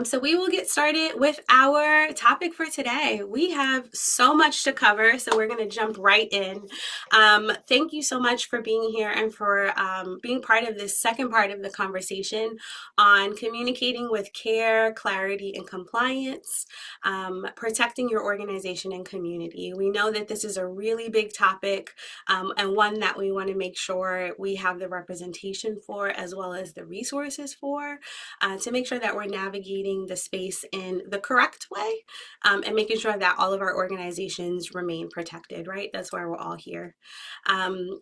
So we will get started with our topic for today. We have so much to cover, so we're going to jump right in. Thank you so much for being here and for being part of this second part of the conversation on communicating with care, clarity, and compliance, protecting your organization and community. We know that this is a really big topic and one that we want to make sure we have the representation for as well as the resources for to make sure that we're navigating the space in the correct way and making sure that all of our organizations remain protected, right? That's why we're all here.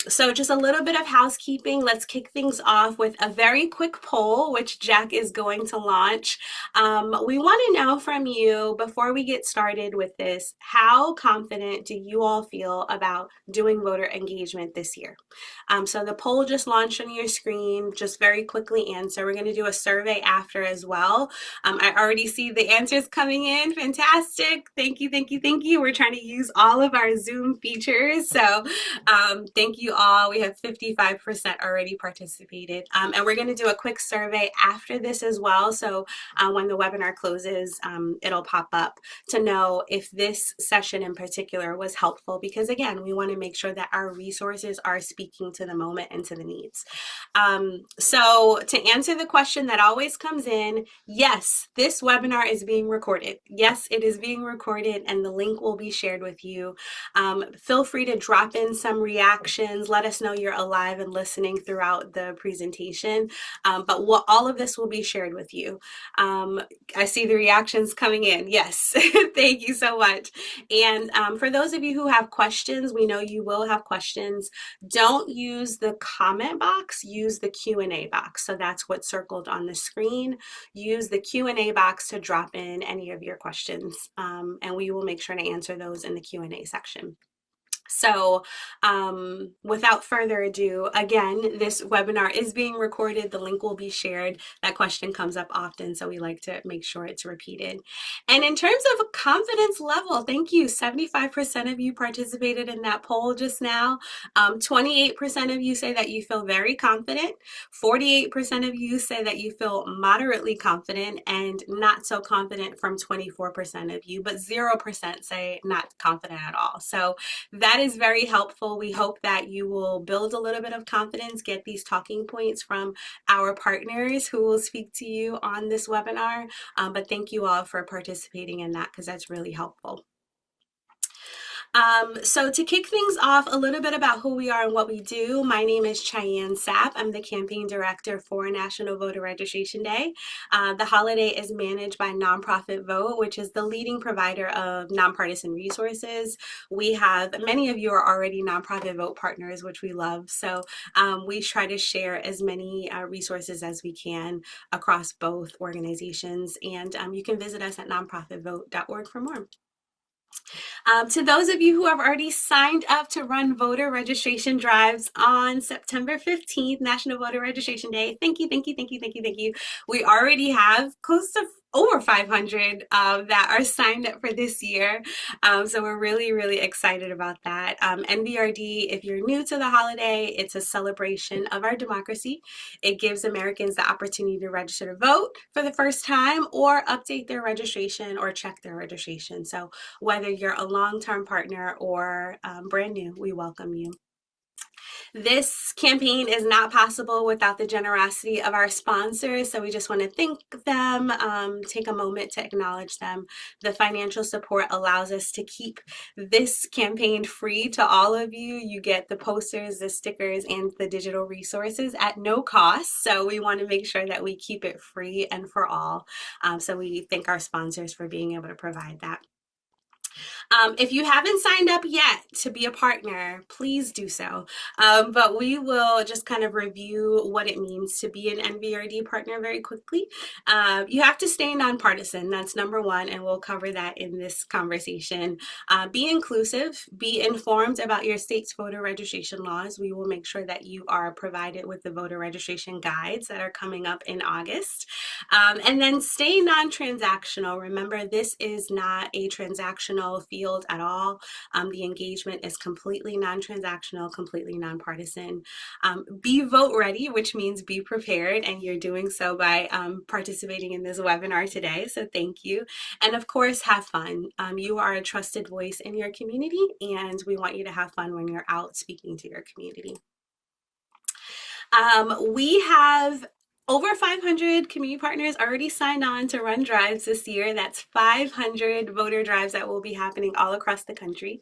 So just a little bit of housekeeping. Let's kick things off with a very quick poll, which Jack is going to launch. We want to know from you before we get started with this, how confident do you all feel about doing voter engagement this year? So the poll just launched on your screen. Just very quickly answer. We're going to do a survey after as well. I already see the answers coming in. Fantastic. Thank you, thank you, thank you. We're trying to use all of our Zoom features. So thank you all. We have 55% already participated. And we're going to do a quick survey after this as well. So when the webinar closes, it'll pop up to know if this session in particular was helpful, because again, we want to make sure that our resources are speaking to the moment and to the needs. So to answer the question that always comes in, yes, this webinar is being recorded. Yes, it is being recorded and the link will be shared with you. Feel free to drop in some reactions. Let us know you're alive and listening throughout the presentation. But all of this will be shared with you. I see the reactions coming in. Yes, thank you so much. And for those of you who have questions, we know you will have questions. Don't use the comment box, use the Q&A box. So that's what's circled on the screen. Use the Q&A box to drop in any of your questions, and we will make sure to answer those in the Q&A section. So without further ado, again, this webinar is being recorded. The link will be shared. That question comes up often, so we like to make sure it's repeated. And in terms of confidence level, thank you. 75% of you participated in that poll just now. 28% of you say that you feel very confident. 48% of you say that you feel moderately confident, and not so confident from 24% of you, but 0% say not confident at all. So that is very helpful. We hope that you will build a little bit of confidence, get these talking points from our partners who will speak to you on this webinar. But thank you all for participating in that, because that's really helpful. So to kick things off, a little bit about who we are and what we do. My name is Cheyenne Sapp. I'm the campaign director for National Voter Registration Day. The holiday is managed by Nonprofit Vote, which is the leading provider of nonpartisan resources. We have, many of you are already Nonprofit Vote partners, which we love. So we try to share as many resources as we can across both organizations. And you can visit us at nonprofitvote.org for more. To those of you who have already signed up to run voter registration drives on September 15th, National Voter Registration Day, thank you, thank you, thank you, thank you, thank you. We already have close to over 500 that are signed up for this year. So we're really, really excited about that. NVRD, if you're new to the holiday, it's a celebration of our democracy. It gives Americans the opportunity to register to vote for the first time, or update their registration or check their registration. So whether you're a long-term partner or brand new, we welcome you. This campaign is not possible without the generosity of our sponsors, so we just want to thank them, take a moment to acknowledge them. The financial support allows us to keep this campaign free to all of you. You get the posters, the stickers, and the digital resources at no cost, so we want to make sure that we keep it free and for all. So we thank our sponsors for being able to provide that. If you haven't signed up yet to be a partner, please do so. But we will just kind of review what it means to be an NVRD partner very quickly. You have to stay nonpartisan. That's number one, and we'll cover that in this conversation. Be inclusive. Be informed about your state's voter registration laws. We will make sure that you are provided with the voter registration guides that are coming up in August. And then stay non-transactional. Remember, this is not a transactional field at all. The engagement is completely non-transactional, completely nonpartisan. Be vote ready, which means be prepared, and you're doing so by participating in this webinar today. So thank you. And of course, have fun. You are a trusted voice in your community, and we want you to have fun when you're out speaking to your community. We have over 500 community partners already signed on to run drives this year. That's 500 voter drives that will be happening all across the country.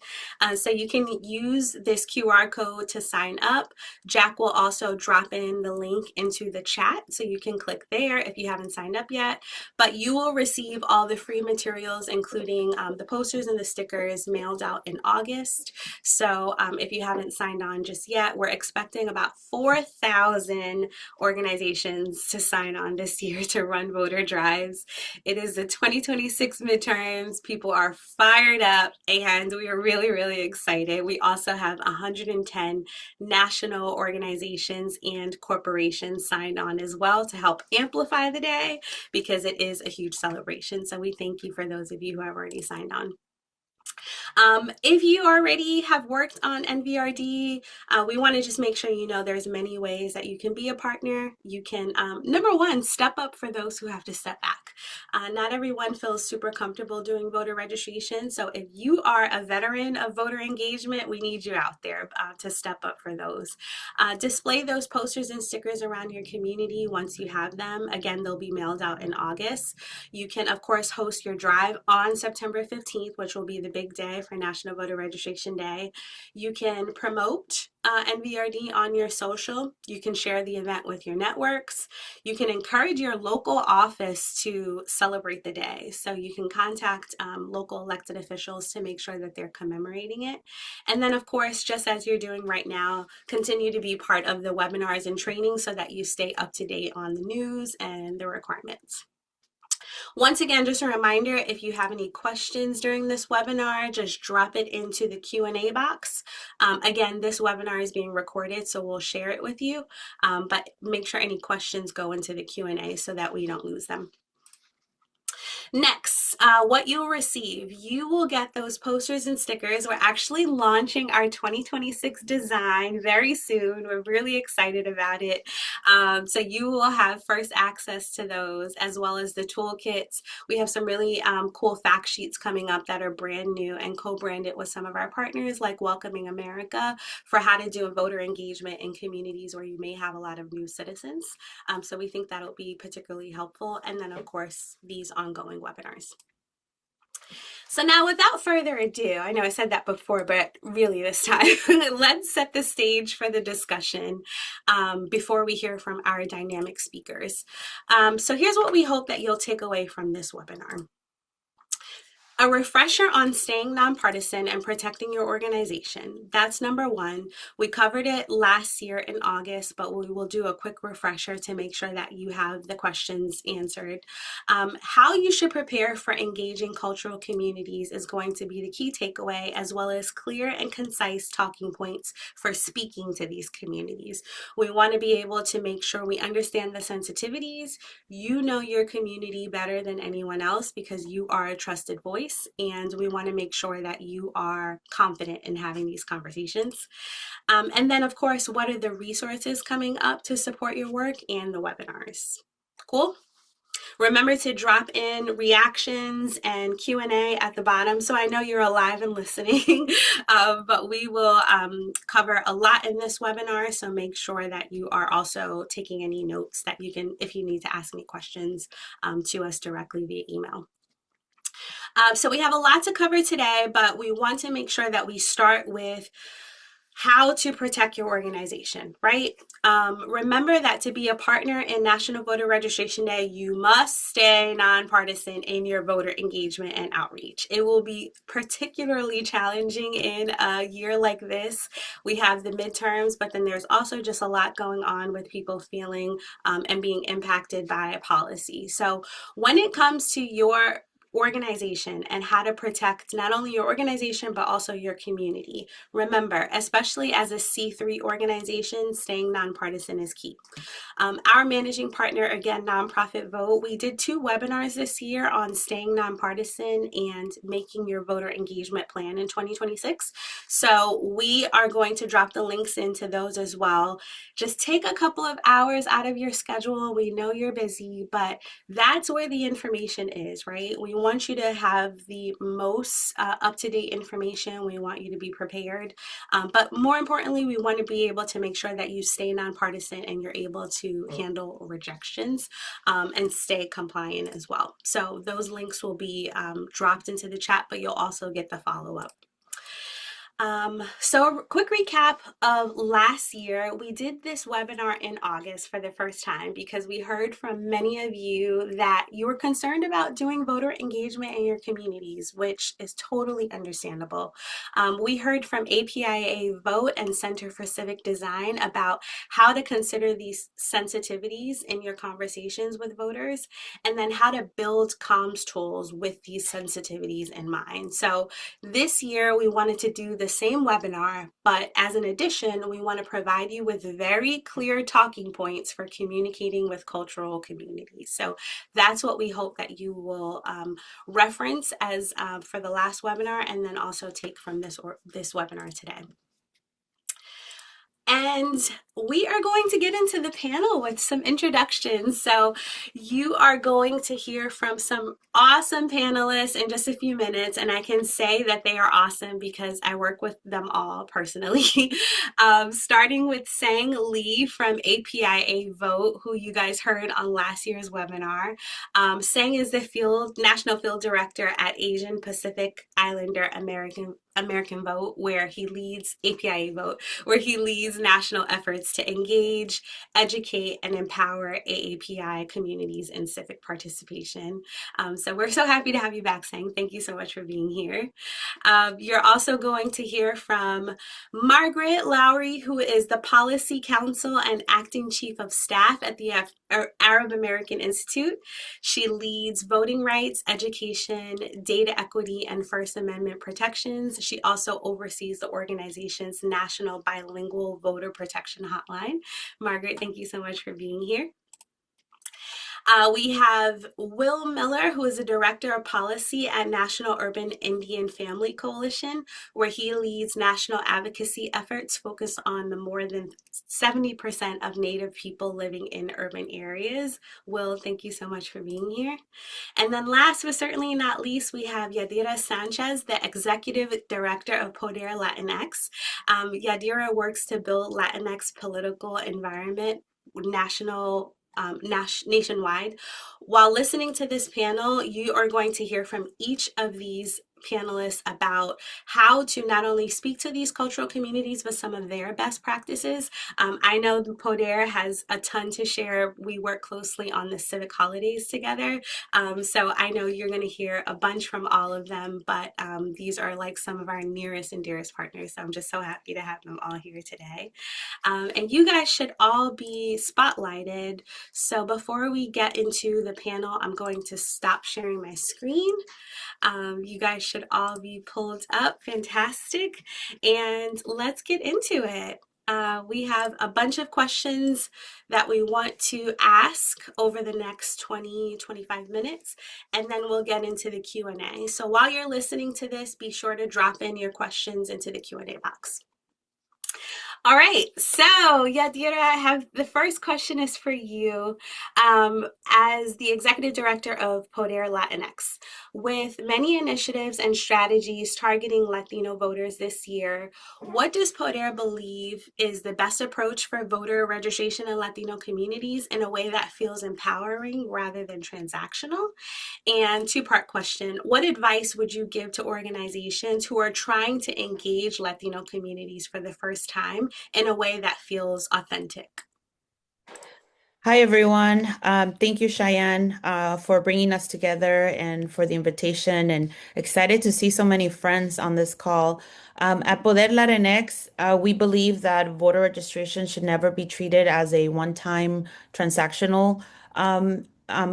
So you can use this QR code to sign up. Jack will also drop in the link into the chat, so you can click there if you haven't signed up yet. But you will receive all the free materials, including the posters and the stickers, mailed out in August. So if you haven't signed on just yet, we're expecting about 4,000 organizations to sign on this year to run voter drives. It is the 2026 midterms. People are fired up, and we are really, really excited. We also have 110 national organizations and corporations signed on as well to help amplify the day, because it is a huge celebration. So we thank you for those of you who have already signed on. If you already have worked on NVRD, we want to just make sure you know there's many ways that you can be a partner. You can, number one, step up for those who have to step back. Not everyone feels super comfortable doing voter registration. So if you are a veteran of voter engagement, we need you out there to step up for those. Display those posters and stickers around your community once you have them. Again, they'll be mailed out in August. You can, of course, host your drive on September 15th, which will be the big day for National Voter Registration Day. You can promote NVRD on your social. You can share the event with your networks. You can encourage your local office to celebrate the day. So you can contact local elected officials to make sure that they're commemorating it. And then, of course, just as you're doing right now, continue to be part of the webinars and training so that you stay up to date on the news and the requirements. Once again, just a reminder, if you have any questions during this webinar, just drop it into the Q&A box. Again, this webinar is being recorded, so we'll share it with you, but make sure any questions go into the Q&A so that we don't lose them. Next, what you'll receive, you will get those posters and stickers. We're actually launching our 2026 design very soon. We're really excited about it. So you will have first access to those, as well as the toolkits. We have some really cool fact sheets coming up that are brand new and co-branded with some of our partners like Welcoming America for how to do a voter engagement in communities where you may have a lot of new citizens. So we think that'll be particularly helpful. And then, of course, these ongoing webinars. So now, without further ado, I know I said that before, but really this time, let's set the stage for the discussion before we hear from our dynamic speakers. So here's what we hope that you'll take away from this webinar. A refresher on staying nonpartisan and protecting your organization. That's number one. We covered it last year in August, but we will do a quick refresher to make sure that you have the questions answered. How you should prepare for engaging cultural communities is going to be the key takeaway, as well as clear and concise talking points for speaking to these communities. We want to be able to make sure we understand the sensitivities. You know your community better than anyone else because you are a trusted voice. And we want to make sure that you are confident in having these conversations. And then, of course, what are the resources coming up to support your work and the webinars? Cool. Remember to drop in reactions and Q&A at the bottom, so I know you're alive and listening, but we will cover a lot in this webinar, so make sure that you are also taking any notes that you can, if you need to ask any questions to us directly via email. So we have a lot to cover today, but we want to make sure that we start with how to protect your organization, right? Remember that to be a partner in National Voter Registration Day, you must stay nonpartisan in your voter engagement and outreach. It will be particularly challenging in a year like this. We have the midterms, but then there's also just a lot going on with people feeling and being impacted by a policy. So when it comes to your organization and how to protect not only your organization but also your community. Remember, especially as a C3 organization, staying nonpartisan is key. Our managing partner, again, Nonprofit Vote, we did 2 webinars this year on staying nonpartisan and making your voter engagement plan in 2026. So we are going to drop the links into those as well. Just take a couple of hours out of your schedule. We know you're busy, but that's where the information is, right? We want you to have the most up-to-date information. We want you to be prepared. But more importantly, we want to be able to make sure that you stay nonpartisan and you're able to handle rejections and stay compliant as well. So those links will be dropped into the chat, but you'll also get the follow-up. So a quick recap of last year, we did this webinar in August for the first time because we heard from many of you that you were concerned about doing voter engagement in your communities, which is totally understandable. We heard from APIA Vote and Center for Civic Design about how to consider these sensitivities in your conversations with voters, and then how to build comms tools with these sensitivities in mind. So this year, we wanted to do the same webinar, but as an addition, we want to provide you with very clear talking points for communicating with cultural communities. So that's what we hope that you will reference as for the last webinar, and then also take from this webinar today. And we are going to get into the panel with some introductions. So you are going to hear from some awesome panelists in just a few minutes. And I can say that they are awesome because I work with them all personally. Starting with Sang Lee from APIA Vote, who you guys heard on last year's webinar. Sang is the National Field Director at Asian Pacific Islander American Vote, where he leads APIA Vote, where he leads national efforts to engage, educate, and empower AAPI communities in civic participation. So we're so happy to have you back, Sang. Thank you so much for being here. You're also going to hear from Margaret Lowry, who is the Policy Counsel and Acting Chief of Staff at the Arab American Institute. She leads voting rights, education, data equity, and First Amendment protections. She also oversees the organization's National Bilingual Voter Protection Hotline. Margaret, thank you so much for being here. We have Will Miller, who is the Director of Policy at National Urban Indian Family Coalition, where he leads national advocacy efforts focused on the more than 70% of Native people living in urban areas. Will, thank you so much for being here. And then last but certainly not least, we have Yadira Sanchez, the Executive Director of Poder Latinx. Yadira works to build Latinx political environment nationwide. While listening to this panel, you are going to hear from each of these panelists about how to not only speak to these cultural communities, but some of their best practices. I know Poder has a ton to share. We work closely on the civic holidays together. So I know you're going to hear a bunch from all of them, but these are like some of our nearest and dearest partners. So I'm just so happy to have them all here today. And you guys should all be spotlighted. So before we get into the panel, I'm going to stop sharing my screen. You guys should all be pulled up. Fantastic. And let's get into it. We have a bunch of questions that we want to ask over the next 20-25 minutes, and then we'll get into the Q&A. So while you're listening to this, be sure to drop in your questions into the Q&A box. All right, so Yadira, I have the first question is for you. As the Executive Director of Poder Latinx, with many initiatives and strategies targeting Latino voters this year, what does Poder believe is the best approach for voter registration in Latino communities in a way that feels empowering rather than transactional? And two-part question, what advice would you give to organizations who are trying to engage Latino communities for the first time in a way that feels authentic? Hi, everyone. Thank you, Cheyenne, for bringing us together and for the invitation, and excited to see so many friends on this call. At Poder Latinx, we believe that voter registration should never be treated as a one-time transactional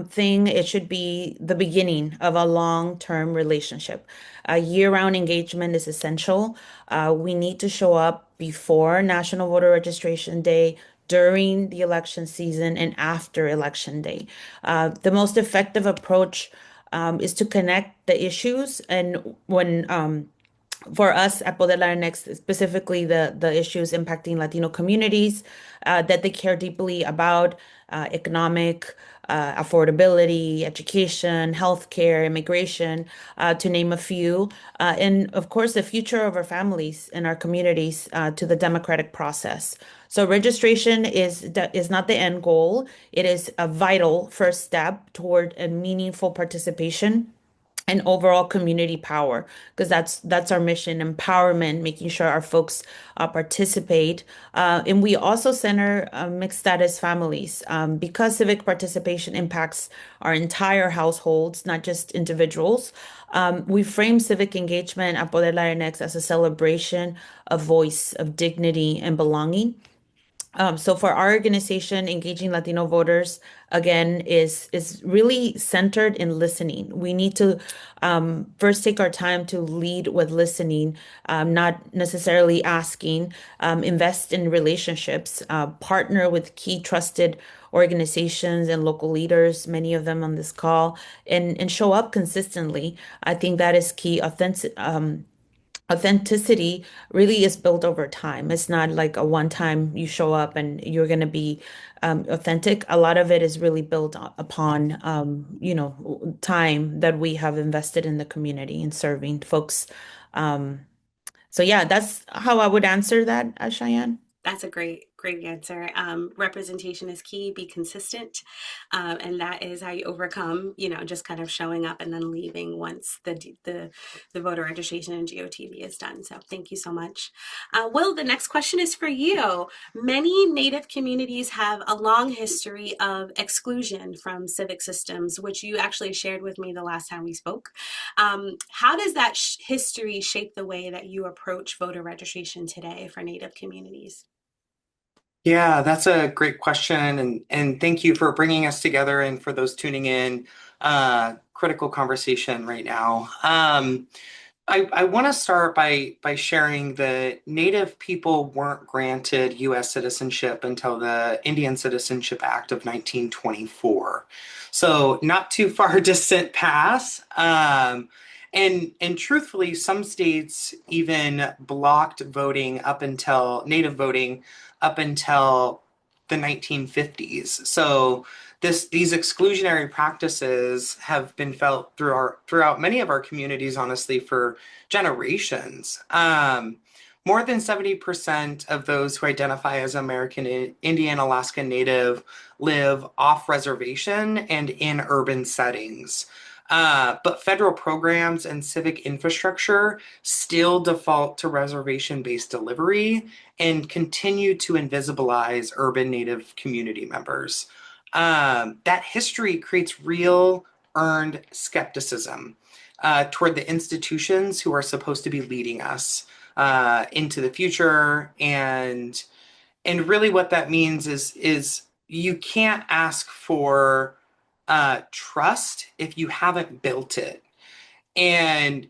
thing. It should be the beginning of a long-term relationship. Year-round engagement is essential. We need to show up before National Voter Registration Day, during the election season, and after Election Day. The most effective approach is to connect the issues, and when for us at Poder Latinx, specifically the issues impacting Latino communities that they care deeply about, economic, affordability, education, healthcare, immigration, to name a few, and of course the future of our families and our communities, to the democratic process. So registration is not the end goal. It is a vital first step toward a meaningful participation and overall community power, because that's our mission: empowerment, making sure our folks participate. And we also center mixed status families, because civic participation impacts our entire households, not just individuals. We frame civic engagement at Poder Latinx as a celebration of voice, of dignity, and belonging. So for our organization, engaging Latino voters again is really centered in listening. We need to first take our time to lead with listening, not necessarily asking. Invest in relationships, partner with key trusted organizations and local leaders, many of them on this call, and show up consistently. I think that is key. Authenticity really is built over time. It's not like a one time you show up and you're going to be authentic. A lot of it is really built upon, time that we have invested in the community and serving folks. Um, so yeah, that's how I would answer that, Cheyenne. That's a great answer. Representation is key. Be consistent, and that is how you overcome. Just kind of showing up and then leaving once the voter registration and GOTV is done. So thank you so much. Will, the next question is for you. Many Native communities have a long history of exclusion from civic systems, which you actually shared with me the last time we spoke. How does that history shape the way that you approach voter registration today for Native communities? Yeah, that's a great question, and thank you for bringing us together and for those tuning in. Critical conversation right now. I want to start by sharing that Native people weren't granted U.S. citizenship until the Indian Citizenship Act of 1924. So not too far distant past. And truthfully, some states even blocked voting up until Native voting up until the 1950s. So these exclusionary practices have been felt throughout many of our communities, honestly, for generations. More than 70% of those who identify as American Indian, Alaska Native live off reservation and in urban settings. But federal programs and civic infrastructure still default to reservation-based delivery and continue to invisibilize urban Native community members. That history creates real earned skepticism toward the institutions who are supposed to be leading us into the future. And really what that means is you can't ask for trust if you haven't built it. And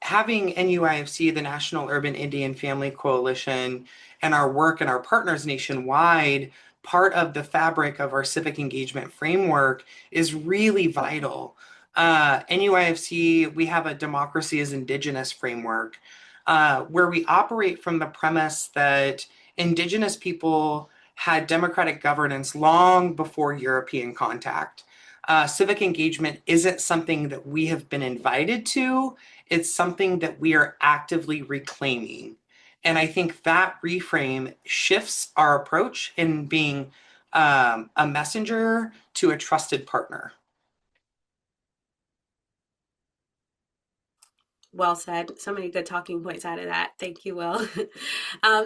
having NUIFC, the National Urban Indian Family Coalition, and our work and our partners nationwide, part of the fabric of our civic engagement framework is really vital. NUIFC, we have a democracy as indigenous framework, where we operate from the premise that indigenous people had democratic governance long before European contact. Civic engagement isn't something that we have been invited to, it's something that we are actively reclaiming. And I think that reframe shifts our approach in being a messenger to a trusted partner. Well said. So many good talking points out of that. Thank you, Will.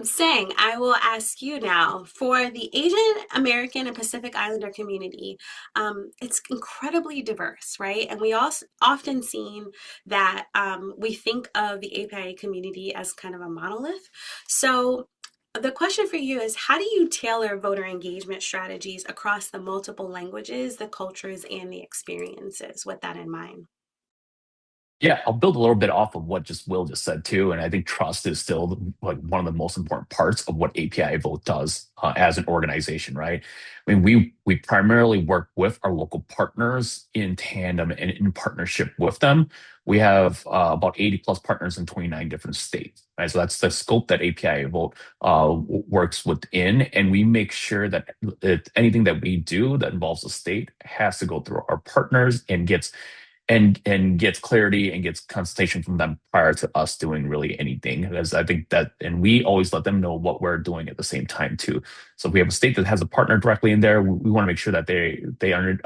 Sang, I will ask you now for the Asian American and Pacific Islander community. It's incredibly diverse, right? And we also often seen that we think of the API community as kind of a monolith. So the question for you is, how do you tailor voter engagement strategies across the multiple languages, the cultures, and the experiences with that in mind? Yeah, I'll build a little bit off of what just Will just said too, and I think trust is still like one of the most important parts of what API Vote does as an organization, right? I mean, we primarily work with our local partners in tandem and in partnership with them. We have about 80 plus partners in 29 different states, right? So that's the scope that API Vote works within, and we make sure that anything that we do that involves the state has to go through our partners and gets clarity and gets consultation from them prior to us doing really anything. Because I think that, and we always let them know what we're doing at the same time too. So if we have a state that has a partner directly in there, we want to make sure that they under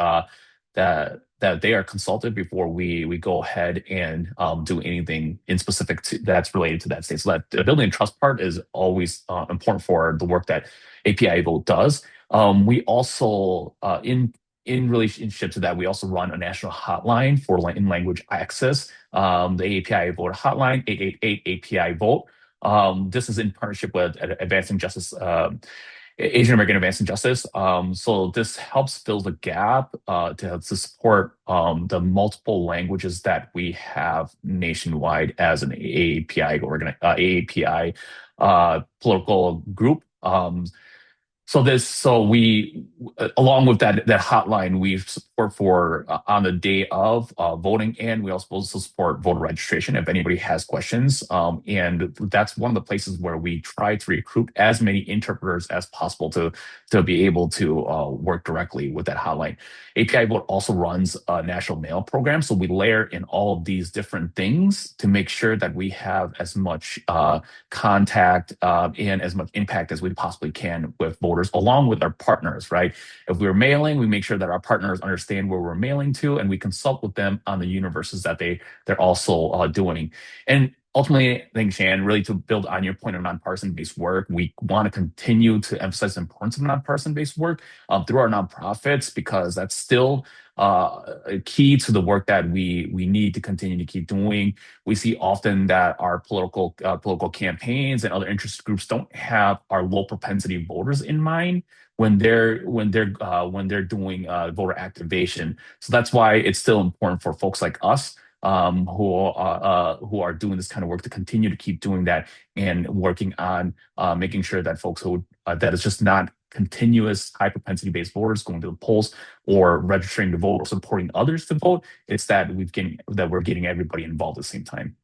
that they are consulted before we go ahead and do anything in specific that's related to that state. So that the building and trust part is always important for the work that API Vote does. We also in relationship to that, we also run a national hotline for in-language access, the API Vote hotline, 888 API Vote. This is in partnership with Advancing Justice, Asian American Advancing Justice. So this helps fill the gap to support the multiple languages that we have nationwide as an AAPI political group. So we, along with that hotline, we support for on the day of voting, and we also support voter registration if anybody has questions. And that's one of the places where we try to recruit as many interpreters as possible to be able to work directly with that hotline. API Vote also runs a national mail program, so we layer in all of these different things to make sure that we have as much contact and as much impact as we possibly can with voters, along with our partners, right? If we're mailing, we make sure that our partners understand where we're mailing to, and we consult with them on the universes that they're also doing. And ultimately, I think, Shan, really to build on your point of nonpartisan based work, we want to continue to emphasize the importance of nonpartisan based work through our nonprofits, because that's still a key to the work that we need to continue to keep doing. We see often that our political campaigns and other interest groups don't have our low propensity voters in mind when they're doing voter activation. So that's why it's still important for folks like us who are doing this kind of work to continue to keep doing that and working on making sure that folks who that it's just not continuous high propensity based voters going to the polls or registering to vote or supporting others to vote. It's that we're getting everybody involved at the same time.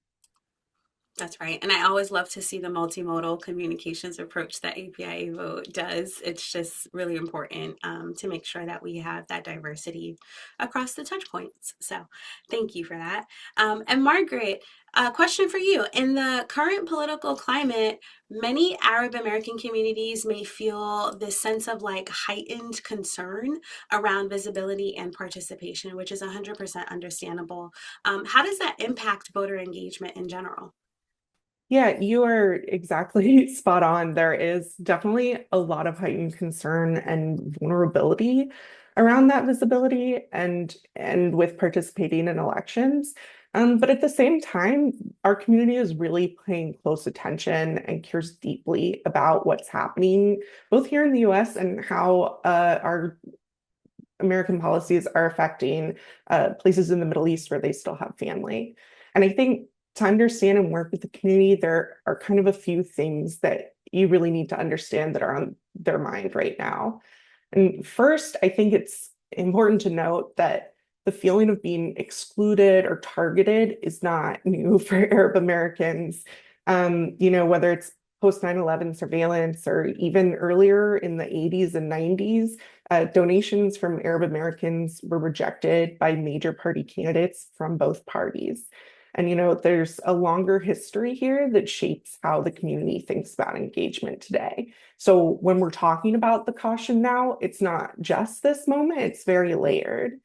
That's right. And I always love to see the multimodal communications approach that API Vote does. It's just really important to make sure that we have that diversity across the touch points. So thank you for that. And Margaret, a question for you. In the current political climate, many Arab American communities may feel this sense of like heightened concern around visibility and participation, which is 100% understandable. How does that impact voter engagement in general? Yeah, you are exactly spot on. There is definitely a lot of heightened concern and vulnerability around that visibility and with participating in elections. But at the same time, our community is really paying close attention and cares deeply about what's happening, both here in the US and how our American policies are affecting places in the Middle East where they still have family. And I think to understand and work with the community, there are kind of a few things that you really need to understand that are on their mind right now. And first, I think it's important to note that the feeling of being excluded or targeted is not new for Arab Americans. Whether it's post 9/11 surveillance or even earlier in the 80s and 90s, donations from Arab Americans were rejected by major party candidates from both parties. And, there's a longer history here that shapes how the community thinks about engagement today. So when we're talking about the caution now, it's not just this moment, it's very layered.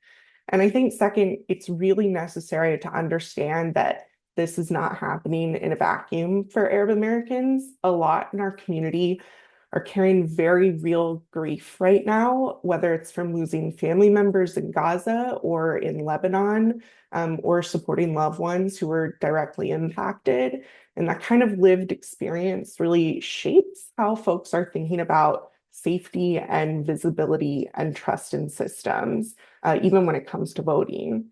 And I think second, it's really necessary to understand that this is not happening in a vacuum for Arab Americans. A lot in our community are carrying very real grief right now, whether it's from losing family members in Gaza or in Lebanon, or supporting loved ones who were directly impacted. And that kind of lived experience really shapes how folks are thinking about safety and visibility and trust in systems, even when it comes to voting.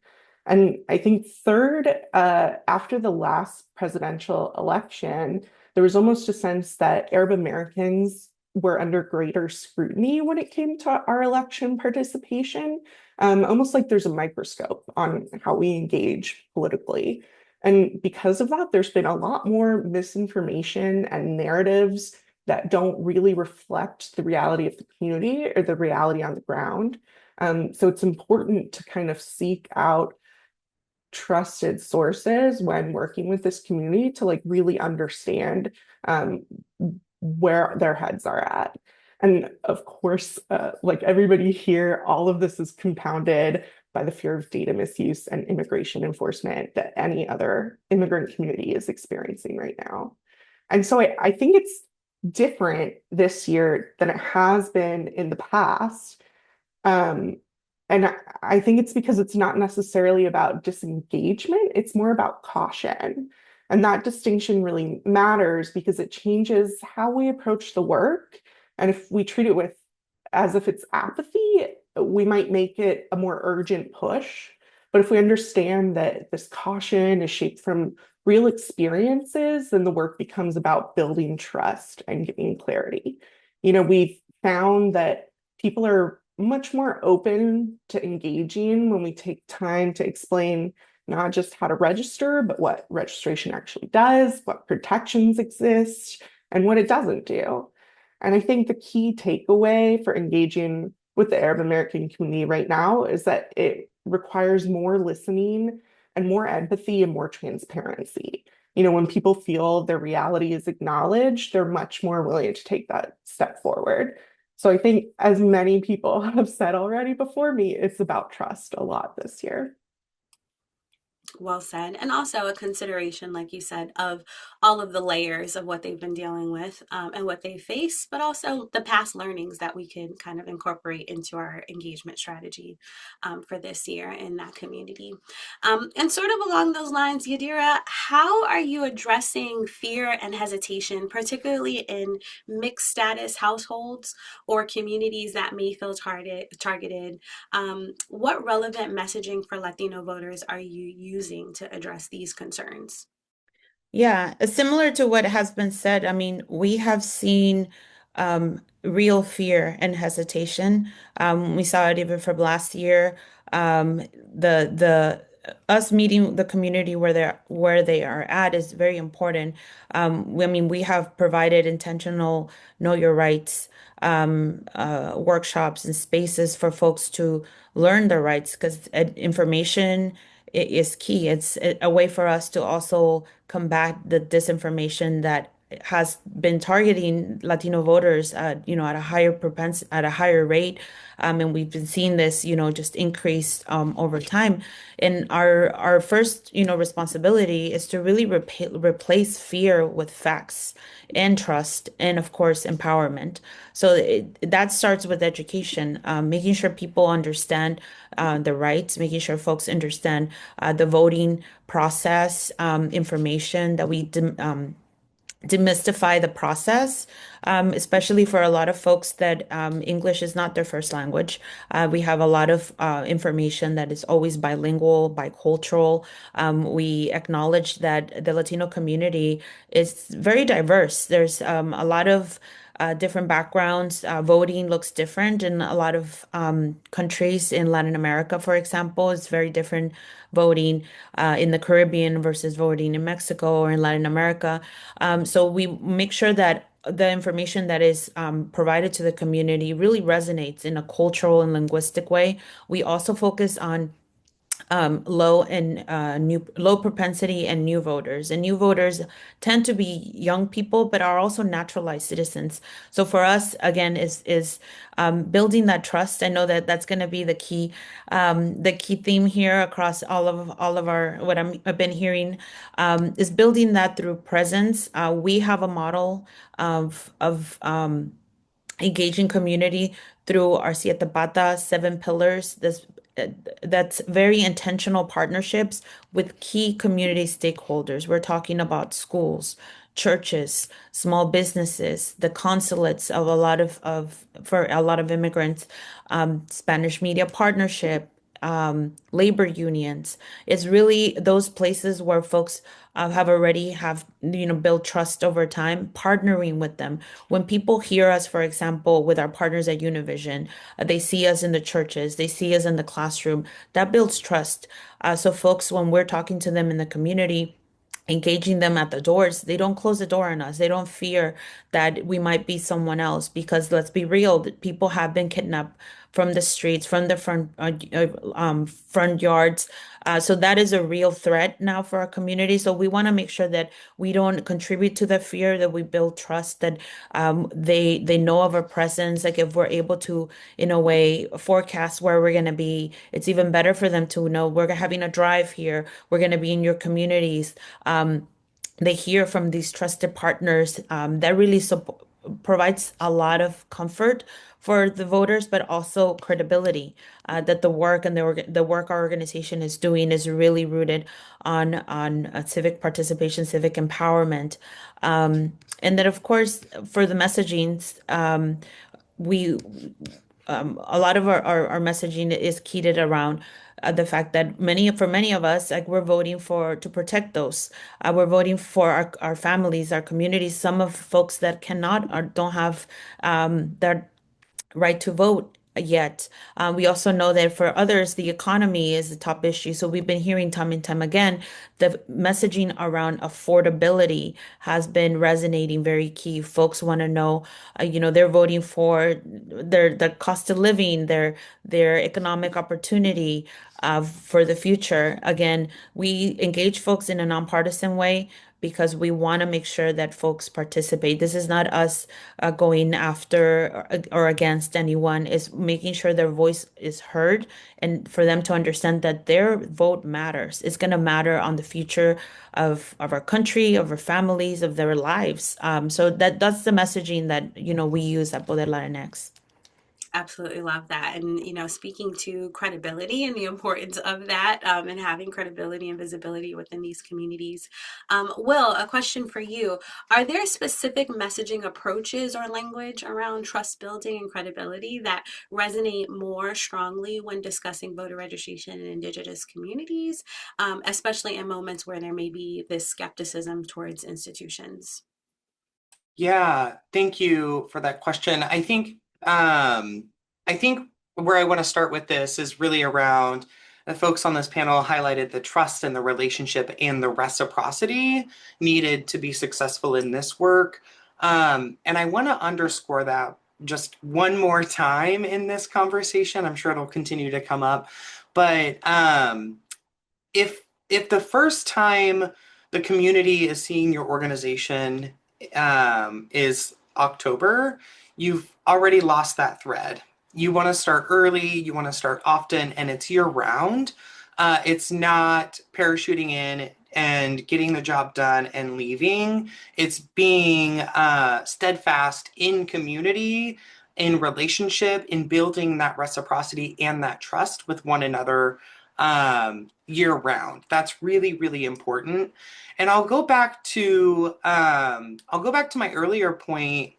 And I think third, after the last presidential election, there was almost a sense that Arab Americans were under greater scrutiny when it came to our election participation, almost like there's a microscope on how we engage politically. And because of that, there's been a lot more misinformation and narratives that don't really reflect the reality of the community or the reality on the ground. So it's important to kind of seek out trusted sources when working with this community to like really understand where their heads are at. And of course, like everybody here, all of this is compounded by the fear of data misuse and immigration enforcement that any other immigrant community is experiencing right now. And so I think it's different this year than it has been in the past. Um, and I think it's because it's not necessarily about disengagement, it's more about caution. And that distinction really matters because it changes how we approach the work. And if we treat it with as if it's apathy, we might make it a more urgent push. But if we understand that this caution is shaped from real experiences, then the work becomes about building trust and giving clarity. We've found that people are much more open to engaging when we take time to explain not just how to register, but what registration actually does, what protections exist, and what it doesn't do. And I think the key takeaway for engaging with the Arab American community right now is that it requires more listening and more empathy and more transparency. When people feel their reality is acknowledged, they're much more willing to take that step forward. So I think, as many people have said already before me, it's about trust a lot this year. Well said. And also a consideration, like you said, of all of the layers of what they've been dealing with, and what they face, but also the past learnings that we can kind of incorporate into our engagement strategy, for this year in that community. And sort of along those lines, Yadira, how are you addressing fear and hesitation, particularly in mixed status households or communities that may feel targeted? What relevant messaging for Latino voters are you using to address these concerns? Yeah, similar to what has been said, I mean, we have seen real fear and hesitation. We saw it even from last year. The us meeting the community where they are at is very important. I mean, we have provided intentional know your rights workshops and spaces for folks to learn their rights because information is key. It's a way for us to also combat the disinformation that has been targeting Latino voters, at a at a higher rate. And we've been seeing this, just increase over time. And our first, responsibility is to really replace fear with facts and trust, and of course, empowerment. So that starts with education, making sure people understand the rights, making sure folks understand the voting process, information that we demystify the process, especially for a lot of folks that English is not their first language. We have a lot of information that is always bilingual, bicultural. We acknowledge that the Latino community is very diverse. There's a lot of different backgrounds. Voting looks different in a lot of countries in Latin America, for example. It's very different voting in the Caribbean versus voting in Mexico or in Latin America. So we make sure that the information that is provided to the community really resonates in a cultural and linguistic way. We also focus on low propensity and new voters. And new voters tend to be young people, but are also naturalized citizens. So for us, again, is building that trust. I know that that's going to be the key theme here across all of our what I've been hearing is building that through presence. We have a model of engaging community through our Siete Patas, 7 pillars. That's very intentional partnerships with key community stakeholders. We're talking about schools, churches, small businesses, the consulates of a lot of for a lot of immigrants, Spanish Media Partnership, labor unions. It's really those places where folks have already have built trust over time, partnering with them. When people hear us, for example, with our partners at Univision, they see us in the churches, they see us in the classroom. That builds trust. So folks, when we're talking to them in the community, engaging them at the doors, they don't close the door on us. They don't fear that we might be someone else because let's be real, people have been kidnapped from the streets, from the front yards. So that is a real threat now for our community. So we want to make sure that we don't contribute to the fear, that we build trust, that they know of our presence. Like if we're able to, in a way, forecast where we're going to be, it's even better for them to know we're having a drive here. We're going to be in your communities. They hear from these trusted partners that really provides a lot of comfort for the voters, but also credibility that the work and the work our organization is doing is really rooted on civic participation, civic empowerment, and then of course for the messagings. We A lot of our messaging is keyed around the fact that for many of us, like we're voting for to protect those. We're voting for our families, our communities, some of folks that cannot or don't have their right to vote yet. We also know that for others, the economy is a top issue. So we've been hearing time and time again, the messaging around affordability has been resonating very key. Folks want to know, they're voting for their cost of living, their economic opportunity for the future. Again, we engage folks in a nonpartisan way because we want to make sure that folks participate. This is not us going after or against anyone. Is making sure their voice is heard and for them to understand that their vote matters. It's going to matter on the future of our country, of our families, of their lives. So that's the messaging that we use at Poder Latinx. Absolutely love that. And, speaking to credibility and the importance of that and having credibility and visibility within these communities. Will, a question for you. Are there specific messaging approaches or language around trust building and credibility that resonate more strongly when discussing voter registration in Indigenous communities, especially in moments where there may be this skepticism towards institutions? Yeah, thank you for that question. I think where I want to start with this is really around the folks on this panel highlighted the trust and the relationship and the reciprocity needed to be successful in this work. And I want to underscore that just one more time in this conversation. I'm sure it'll continue to come up, but if the first time the community is seeing your organization is October, you've already lost that thread. You want to start early, you want to start often, and it's year round. It's not parachuting in and getting the job done and leaving. It's being steadfast in community, in relationship, in building that reciprocity and that trust with one another year round. That's really, really important. And I'll go back to my earlier point.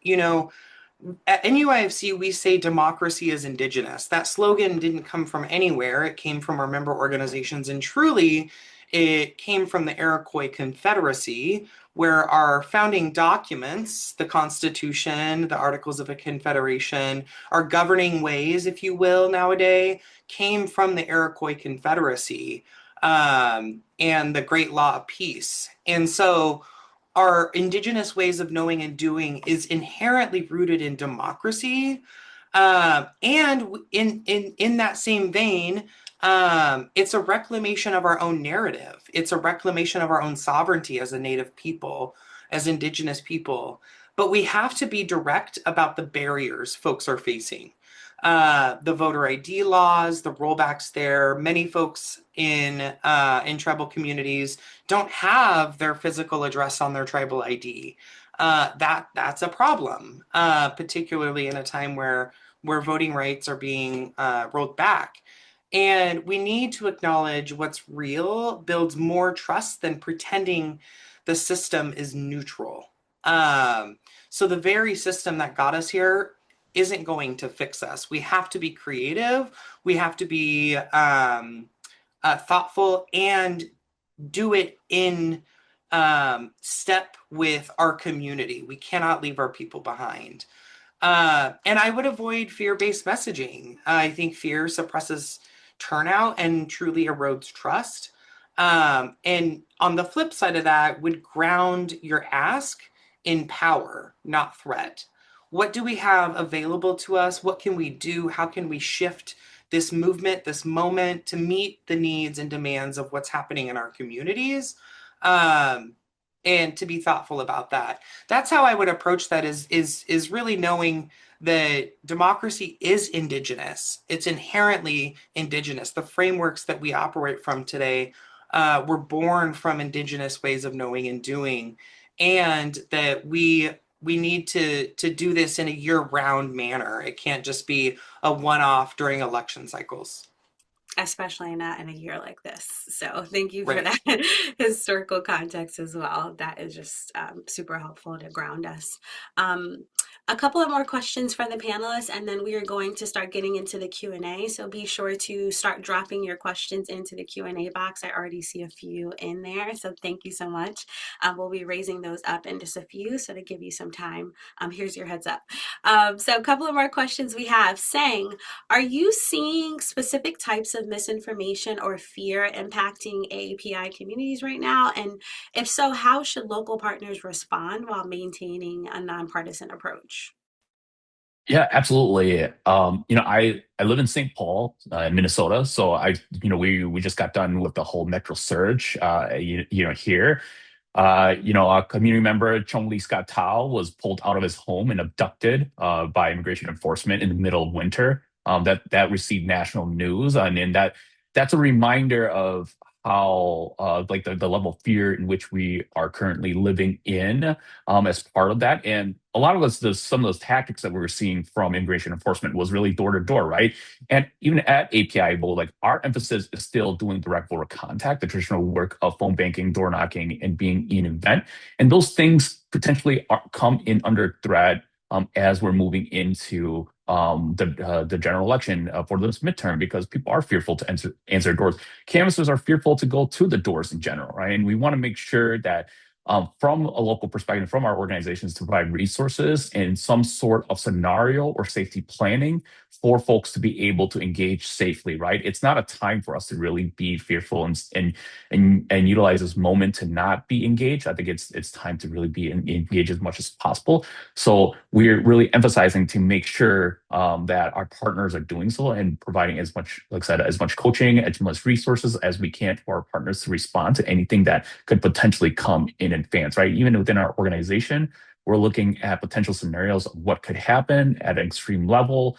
At NUIFC, we say democracy is indigenous. That slogan didn't come from anywhere. It came from our member organizations, and truly, it came from the Iroquois Confederacy, where our founding documents, the Constitution, the Articles of a Confederation, our governing ways, if you will, nowadays, came from the Iroquois Confederacy and the Great Law of Peace. And so our indigenous ways of knowing and doing is inherently rooted in democracy. And in that same vein, it's a reclamation of our own narrative. It's a reclamation of our own sovereignty as a Native people, as indigenous people. But we have to be direct about the barriers folks are facing. The voter ID laws, the rollbacks there. Many folks in tribal communities don't have their physical address on their tribal ID. that's a problem, particularly in a time where voting rights are being rolled back. And we need to acknowledge what's real builds more trust than pretending the system is neutral. So the very system that got us here isn't going to fix us. We have to be creative. We have to be thoughtful and do it in step with our community. We cannot leave our people behind. And I would avoid fear-based messaging. I think fear suppresses turnout and truly erodes trust. And on the flip side of that, would ground your ask in power, not threat. What do we have available to us? What can we do? How can we shift this movement, this moment to meet the needs and demands of what's happening in our communities? Um, and to be thoughtful about that. That's how I would approach that is really knowing that democracy is indigenous. It's inherently indigenous. The frameworks that we operate from today were born from indigenous ways of knowing and doing, and that we need to do this in a year-round manner. It can't just be a one-off during election cycles. Especially not in a year like this. So thank you for Right. that historical context as well. That is just super helpful to ground us. A couple of more questions for the panelists, and then we are going to start getting into the Q&A. So be sure to start dropping your questions into the Q&A box. I already see a few in there, so thank you so much. We'll be raising those up in just a few, so to give you some time. Here's your heads up. So a couple of more questions we have. Saying, are you seeing specific types of misinformation or fear impacting AAPI communities right now? And if so, how should local partners respond while maintaining a nonpartisan approach? Yeah, absolutely. I live in St. Paul, Minnesota. So we just got done with the whole metro surge, here. A community member, Chong Lee Scott Tao, was pulled out of his home and abducted by immigration enforcement in the middle of winter. That received national news, and that's a reminder of how like the level of fear in which we are currently living in as part of that. And a lot of some of those tactics that we were seeing from immigration enforcement was really door to door, right? And even at API Bowl, like our emphasis is still doing direct voter contact, the traditional work of phone banking, door knocking, and being in event. And those things potentially come in under threat as we're moving into the general election for this midterm, because people are fearful to answer doors. Canvassers are fearful to go to the doors in general, right? And we want to make sure that from a local perspective, from our organizations, to provide resources and some sort of scenario or safety planning for folks to be able to engage safely, right? It's not a time for us to really be fearful and utilize this moment to not be engaged. I think it's time to really be engaged as much as possible. So we're really emphasizing to make sure that our partners are doing so and providing as much, like I said, as much coaching, as much resources as we can for our partners to respond to anything that could potentially come in advance, right? Even within our organization, we're looking at potential scenarios of what could happen at an extreme level,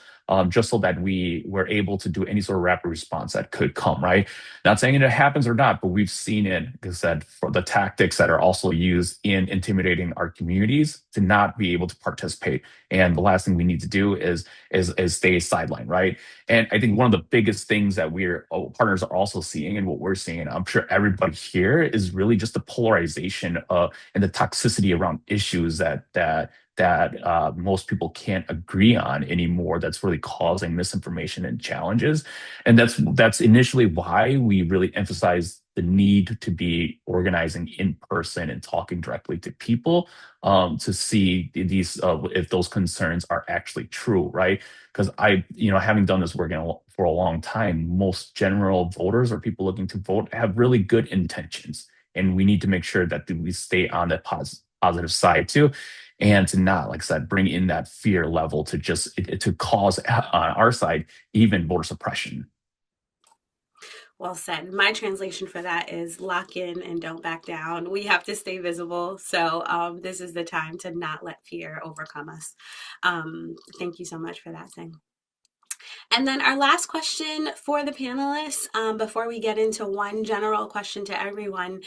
just so that we were able to do any sort of rapid response that could come, right? Not saying it happens or not, but we've seen it, like I said, for the tactics that are also used in intimidating our communities to not be able to participate. And the last thing we need to do is stay sidelined, right? And I think one of the biggest things that we're partners are also seeing, and what we're seeing, and I'm sure everybody here, is really just the polarization and the toxicity around issues that most people can't agree on anymore. That's really causing misinformation and challenges, and that's initially why we really emphasize the need to be organizing in person and talking directly to people to see these if those concerns are actually true, right? Because having done this work for a long time, most general voters or people looking to vote have really good intentions, and we need to make sure that we stay on the positive side too, and to not, like I said, bring in that fear level to cause on our side even voter suppression. Well said. My translation for that is lock in and don't back down. We have to stay visible. So this is the time to not let fear overcome us. Thank you so much for that, Singh. And then our last question for the panelists, before we get into one general question to everyone,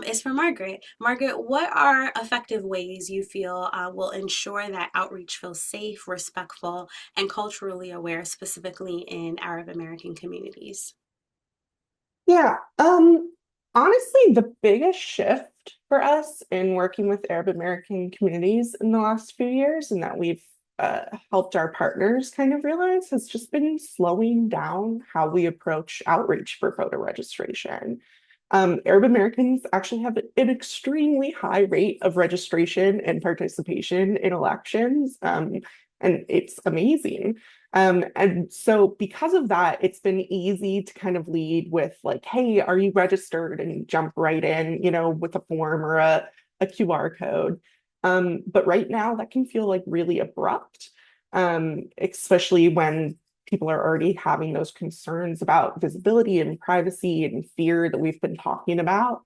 is for Margaret. Margaret, what are effective ways you feel will ensure that outreach feels safe, respectful, and culturally aware, specifically in Arab American communities? Yeah, honestly, the biggest shift for us in working with Arab American communities in the last few years, and that we've helped our partners kind of realize, has just been slowing down how we approach outreach for voter registration. Arab Americans actually have an extremely high rate of registration and participation in elections, and it's amazing. And so because of that, it's been easy to kind of lead with like, hey, are you registered? And jump right in, with a form or a QR code. But right now that can feel like really abrupt, especially when people are already having those concerns about visibility and privacy and fear that we've been talking about.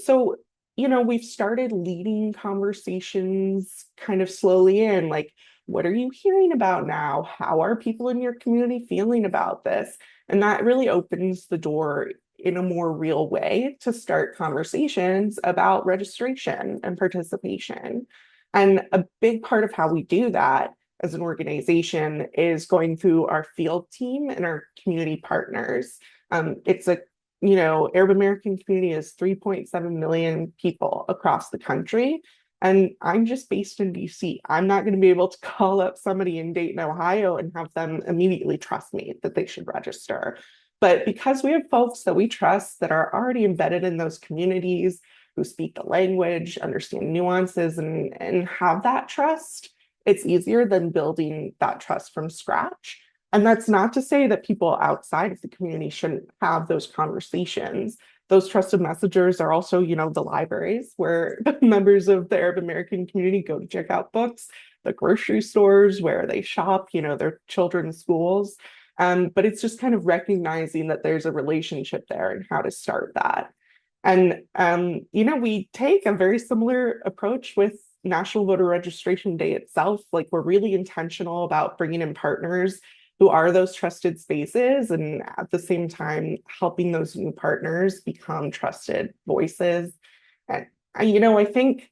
So, we've started leading conversations kind of slowly in, like, what are you hearing about now? How are people in your community feeling about this? And that really opens the door in a more real way to start conversations about registration and participation. And a big part of how we do that as an organization is going through our field team and our community partners. It's a Arab American community is 3.7 million people across the country. And I'm just based in DC. I'm not going to be able to call up somebody in Dayton, Ohio, and have them immediately trust me that they should register. But because we have folks that we trust that are already embedded in those communities, who speak the language, understand nuances, and have that trust, it's easier than building that trust from scratch. And that's not to say that people outside of the community shouldn't have those conversations. Those trusted messengers are also, the libraries where members of the Arab American community go to check out books, the grocery stores where they shop, their children's schools. But it's just kind of recognizing that there's a relationship there and how to start that. And, we take a very similar approach with National Voter Registration Day itself. Like, we're really intentional about bringing in partners who are those trusted spaces, and at the same time helping those new partners become trusted voices. And I think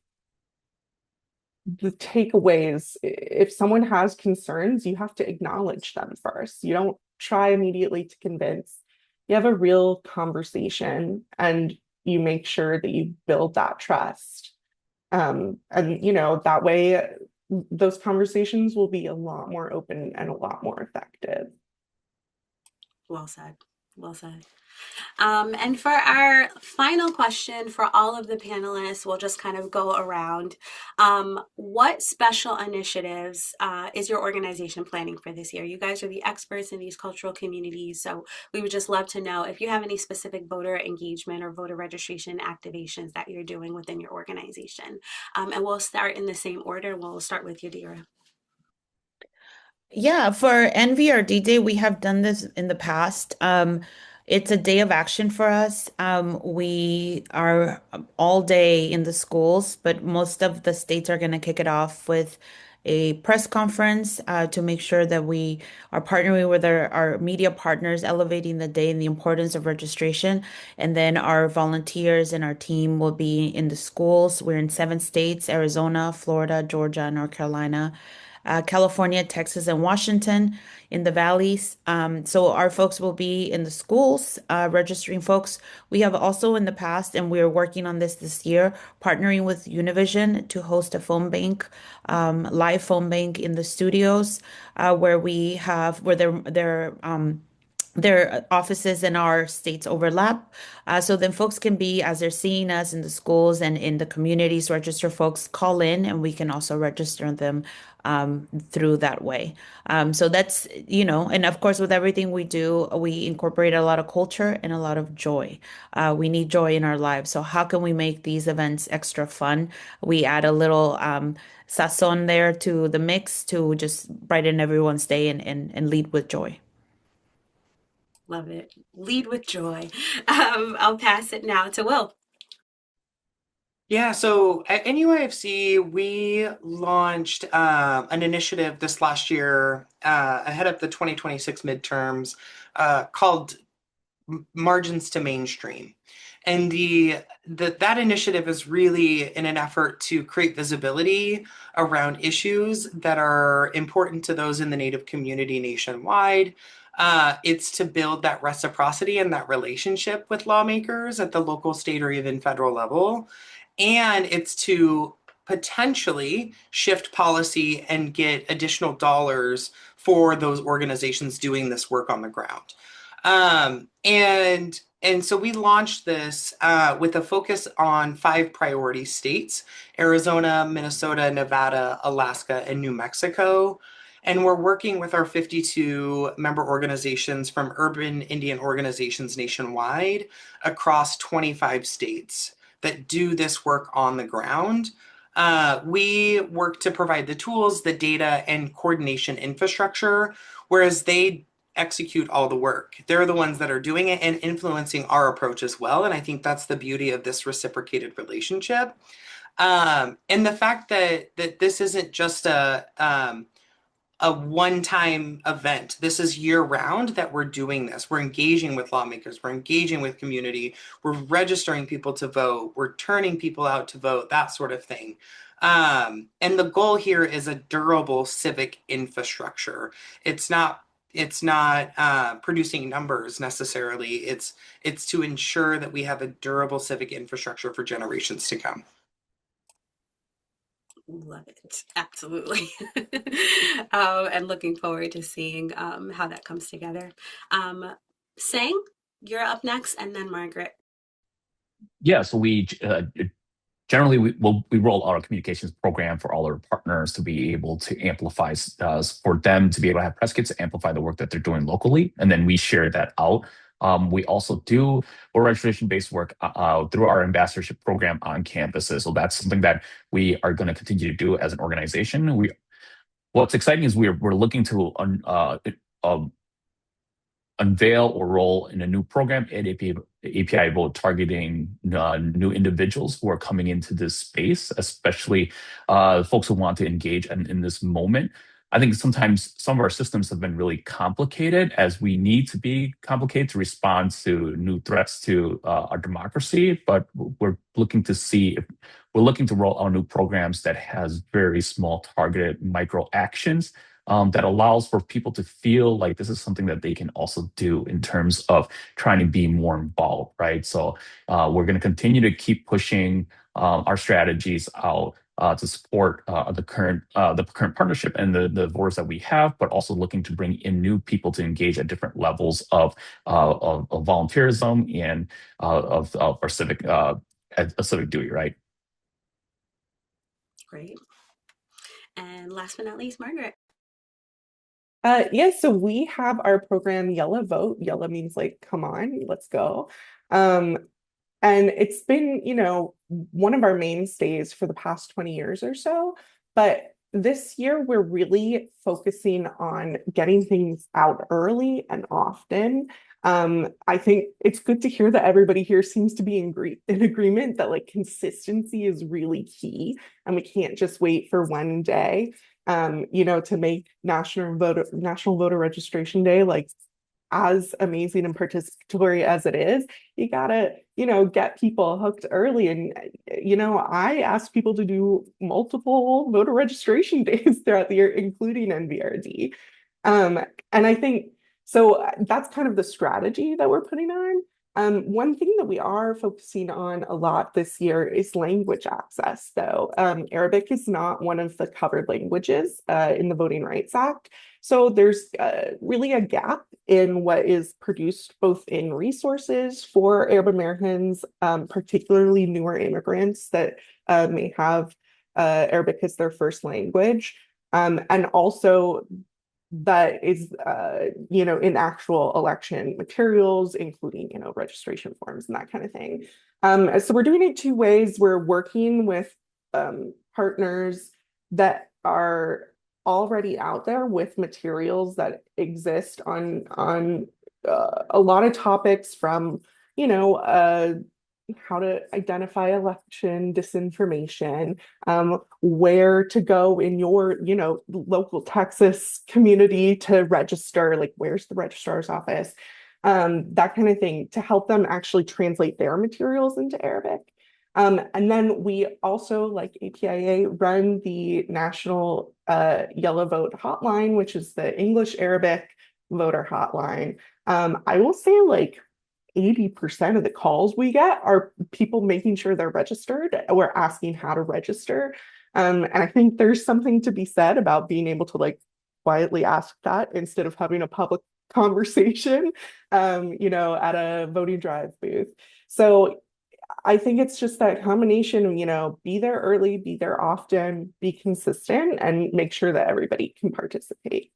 the takeaways, if someone has concerns, you have to acknowledge them first. You don't try immediately to convince. You have a real conversation and you make sure that you build that trust. And that way those conversations will be a lot more open and a lot more effective. Well said. Well said. And for our final question for all of the panelists, we'll just kind of go around. What special initiatives is your organization planning for this year? You guys are the experts in these cultural communities, so we would just love to know if you have any specific voter engagement or voter registration activations that you're doing within your organization. And we'll start in the same order. We'll start with Yadira. Yeah, for NVRD Day, we have done this in the past. It's a day of action for us. We are all day in the schools, but most of the states are going to kick it off with a press conference to make sure that we are partnering with our media partners, elevating the day and the importance of registration. And then our volunteers and our team will be in the schools. We're in 7 states: Arizona, Florida, Georgia, North Carolina, California, Texas, and Washington in the valleys. So our folks will be in the schools, registering folks. We have also in the past, and we're working on this year, partnering with Univision to host a phone bank, live phone bank in the studios, where their offices in our states overlap. So then folks can be, as they're seeing us in the schools and in the communities, register folks, call in, and we can also register them through that way. So that's, and of course, with everything we do, we incorporate a lot of culture and a lot of joy. We need joy in our lives. So how can we make these events extra fun? We add a little sazon there to the mix to just brighten everyone's day and lead with joy. Love it. Lead with joy. I'll pass it now to Will. Yeah, so at NUIFC, we launched an initiative this last year ahead of the 2026 midterms called Margins to Mainstream. And that initiative is really in an effort to create visibility around issues that are important to those in the Native community nationwide. It's to build that reciprocity and that relationship with lawmakers at the local, state, or even federal level. And it's to potentially shift policy and get additional dollars for those organizations doing this work on the ground. And so we launched this with a focus on 5 priority states: Arizona, Minnesota, Nevada, Alaska, and New Mexico. And we're working with our 52 member organizations from urban Indian organizations nationwide across 25 states that do this work on the ground. We work to provide the tools, the data, and coordination infrastructure, whereas they execute all the work. They're the ones that are doing it and influencing our approach as well. And I think that's the beauty of this reciprocated relationship. And the fact that this isn't just a one-time event. This is year-round that we're doing this. We're engaging with lawmakers. We're engaging with community. We're registering people to vote. We're turning people out to vote, that sort of thing. And the goal here is a durable civic infrastructure. It's not producing numbers necessarily. It's to ensure that we have a durable civic infrastructure for generations to come. Love it. Absolutely. And looking forward to seeing how that comes together. Sang, you're up next, and then Margaret. Yeah, so we generally we roll out a communications program for all our partners to be able to amplify, for them to be able to have press kits to amplify the work that they're doing locally, and then we share that out. We also do voter registration-based work through our ambassadorship program on campuses. So that's something that we are going to continue to do as an organization. What's exciting is we're looking to unveil or roll in a new program at API Vote targeting new individuals who are coming into this space, especially folks who want to engage in this moment. I think sometimes some of our systems have been really complicated, as we need to be complicated to respond to new threats to our democracy. But we're looking to roll out new programs that has very small targeted micro actions that allows for people to feel like this is something that they can also do in terms of trying to be more involved, right? So we're going to continue to keep pushing our strategies out to support the current partnership and the voters that we have, but also looking to bring in new people to engage at different levels of volunteerism and of our civic duty, right? Great. And last but not least, Margaret. Yes, so we have our program Yella Vote. Yella means like, come on, let's go. And it's been, one of our mainstays for the past 20 years or so. But this year, we're really focusing on getting things out early and often. I think it's good to hear that everybody here seems to be in agreement that like consistency is really key, and we can't just wait for one day. To make National Voter Registration Day like as amazing and participatory as it is, you gotta, get people hooked early. And, I ask people to do multiple voter registration days throughout the year, including NVRD. And I think so that's kind of the strategy that we're putting on. One thing that we are focusing on a lot this year is language access, though. Arabic is not one of the covered languages in the Voting Rights Act. So there's really a gap in what is produced both in resources for Arab Americans, particularly newer immigrants that may have Arabic as their first language, and also that is, in actual election materials, including, registration forms and that kind of thing. So we're doing it 2 ways. We're working with partners that are already out there with materials that exist on a lot of topics from, how to identify election disinformation, where to go in your, local Texas community to register, like where's the registrar's office, that kind of thing, to help them actually translate their materials into Arabic. And then we also, like APIA, run the National Yellow Vote Hotline, which is the English Arabic voter hotline. I will say like 80% of the calls we get are people making sure they're registered. We're asking how to register. And I think there's something to be said about being able to like quietly ask that instead of having a public conversation, at a voting drive booth. So I think it's just that combination, be there early, be there often, be consistent, and make sure that everybody can participate.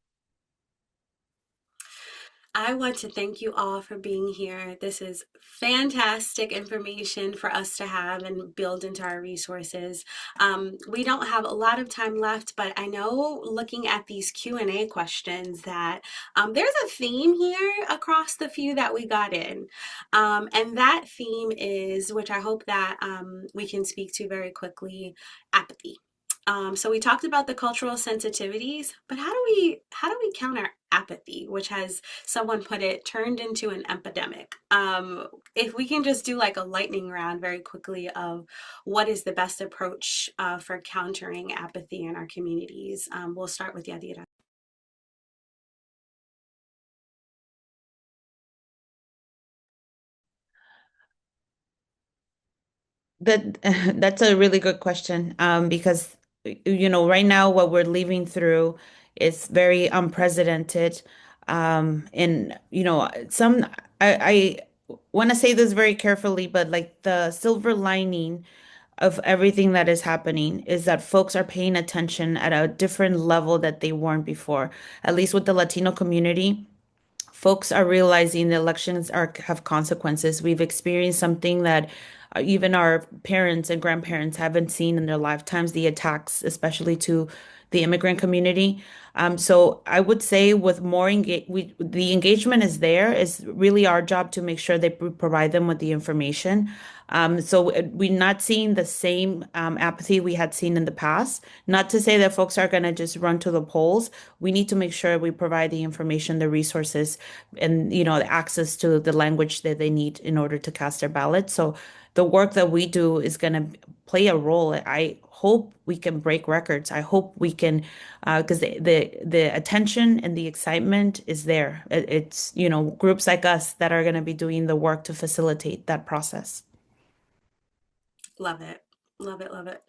I want to thank you all for being here. This is fantastic information for us to have and build into our resources. We don't have a lot of time left, but I know looking at these Q&A questions that there's a theme here across the few that we got in. And that theme is, which I hope that we can speak to very quickly, apathy. So we talked about the cultural sensitivities, but how do we counter apathy, which has, someone put it, turned into an epidemic? If we can just do like a lightning round very quickly of what is the best approach for countering apathy in our communities, we'll start with Yadira. That that's a really good question, because right now what we're living through is very unprecedented. And some I want to say this very carefully, but like the silver lining of everything that is happening is that folks are paying attention at a different level that they weren't before, at least with the Latino community. Folks are realizing the elections have consequences. We've experienced something that even our parents and grandparents haven't seen in their lifetimes, the attacks, especially to the immigrant community. So I would say with more the engagement is there. It's really our job to make sure they provide them with the information. So we're not seeing the same apathy we had seen in the past. Not to say that folks are going to just run to the polls. We need to make sure we provide the information, the resources, and the access to the language that they need in order to cast their ballot. So the work that we do is going to play a role. I hope we can break records. I hope we can, because the attention and the excitement is there. It's groups like us that are going to be doing the work to facilitate that process. Love it. Love it, love it.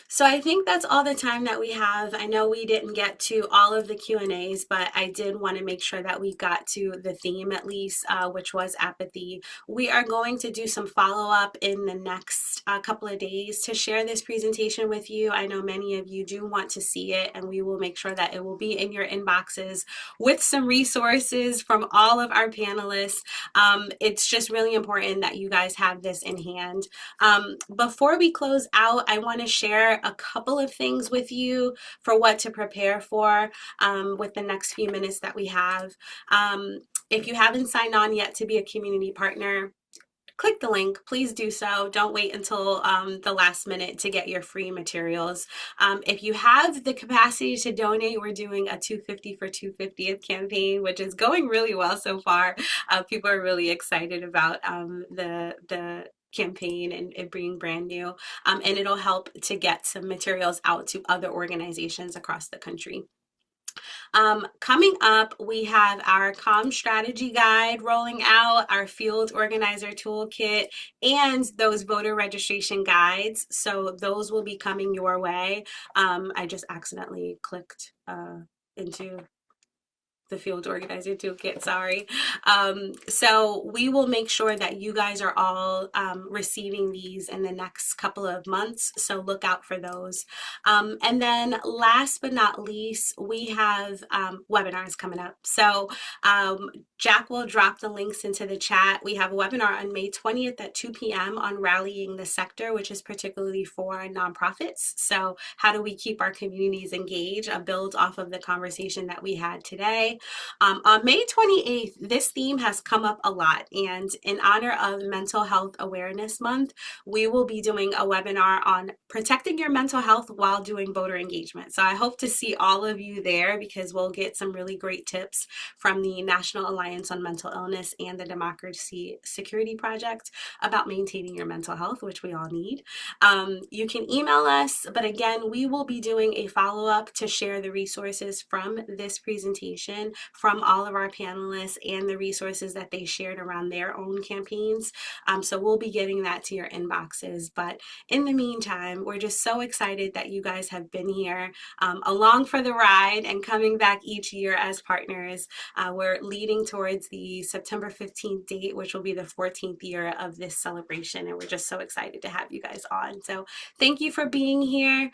So I think that's all the time that we have. I know we didn't get to all of the Q&As, but I did want to make sure that we got to the theme at least, which was apathy. We are going to do some follow-up in the next couple of days to share this presentation with you. I know many of you do want to see it, and we will make sure that it will be in your inboxes with some resources from all of our panelists. It's just really important that you guys have this in hand. Before we close out, I want to share a couple of things with you for what to prepare for with the next few minutes that we have. If you haven't signed on yet to be a community partner, click the link. Please do so. Don't wait until the last minute to get your free materials. If you have the capacity to donate, we're doing a 250 for 250th campaign, which is going really well so far. People are really excited about the campaign and it being brand new, and it'll help to get some materials out to other organizations across the country. Coming up, we have our comm strategy guide rolling out, our field organizer toolkit, and those voter registration guides. So those will be coming your way. I just accidentally clicked into the field organizer toolkit, sorry. So we will make sure that you guys are all receiving these in the next couple of months, so look out for those. And then last but not least, we have webinars coming up. So Jack will drop the links into the chat. We have a webinar on May 20th at 2 p.m. on rallying the sector, which is particularly for nonprofits. So how do we keep our communities engaged? Build off of the conversation that we had today. On May 28th, this theme has come up a lot. And in honor of Mental Health Awareness Month, we will be doing a webinar on protecting your mental health while doing voter engagement. So I hope to see all of you there because we'll get some really great tips from the National Alliance on Mental Illness and the Democracy Security Project about maintaining your mental health, which we all need. You can email us, but again, we will be doing a follow-up to share the resources from this presentation from all of our panelists and the resources that they shared around their own campaigns. So we'll be getting that to your inboxes. But in the meantime, we're just so excited that you guys have been here along for the ride and coming back each year as partners. We're leading towards the September 15th date, which will be the 14th year of this celebration. And we're just so excited to have you guys on. So thank you for being here.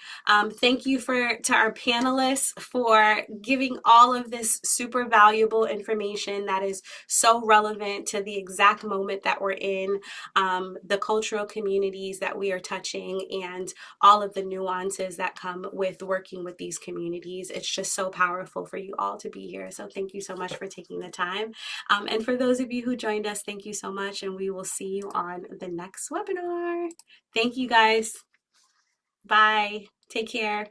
Thank you to our panelists for giving all of this super valuable information that is so relevant to the exact moment that we're in, the cultural communities that we are touching, and all of the nuances that come with working with these communities. It's just so powerful for you all to be here. So thank you so much for taking the time. And for those of you who joined us, thank you so much. And we will see you on the next webinar. Thank you guys. Bye. Take care.